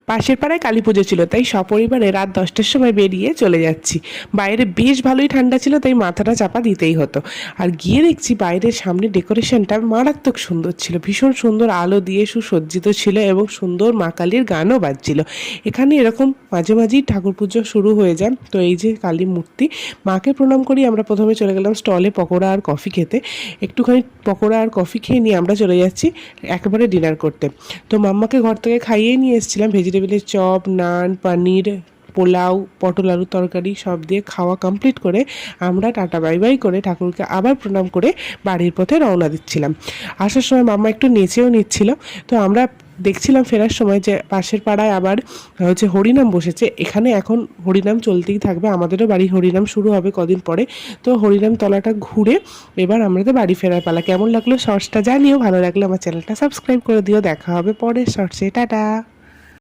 পাশের পাড়ায় কালী পুজো ছিল, তাই সপরিবারে রাত 10টার সময় বেরিয়ে চলে যাচ্ছি। বাইরে বেশ ভালোই ঠান্ডা ছিল, তাই মাথাটা চাপা দিতেই হতো। আর গিয়ে দেখছি বাইরের সামনে ডেকোরেশনটা মারাত্মক সুন্দর ছিল, ভীষণ সুন্দর আলো দিয়ে সুসজ্জিত ছিল এবং সুন্দর মা কালীর গানও বাজছিল। এখানে এরকম মাঝে মাঝেই ঠাকুর পুজো শুরু হয়ে যায়। তো এই যে কালী মূর্তি, মাকে প্রণাম করি। আমরা প্রথমে চলে গেলাম স্টলে পকোড়া আর কফি খেতে। একটুখানি পকোড়া আর কফি খেয়ে নিয়ে আমরা চলে যাচ্ছি একেবারে ডিনার করতে। তো মাম্মাকে ঘর থেকে খাইয়ে নিয়ে এসেছিলাম ভেজিটেবিলের চপ, নান, পনির, পোলাও, পটল আলুর তরকারি সব দিয়ে খাওয়া কমপ্লিট করে আমরা টাটা বাই বাই করে ঠাকুরকে আবার প্রণাম করে বাড়ির পথে রওনা দিচ্ছিলাম। আসার সময় মাম্মা একটু নেচেও নিচ্ছিল। তো আমরা দেখছিলাম ফেরার সময় যে পাশের পাড়ায় আবার হরিনাম বসেছে। এখানে এখন হরিনাম চলতেই থাকবে, আমাদেরও বাড়ি হরিনাম শুরু হবে কদিন পরে। তো হরিনাম তলাটা ঘুরে এবার আমাদের বাড়ি ফেরার পালা। কেমন লাগলো শর্টসটা জানিও, ভালো লাগলে আমার চ্যানেলটা সাবস্ক্রাইব করে দিও। দেখা হবে পরের শর্টসে, টাটা।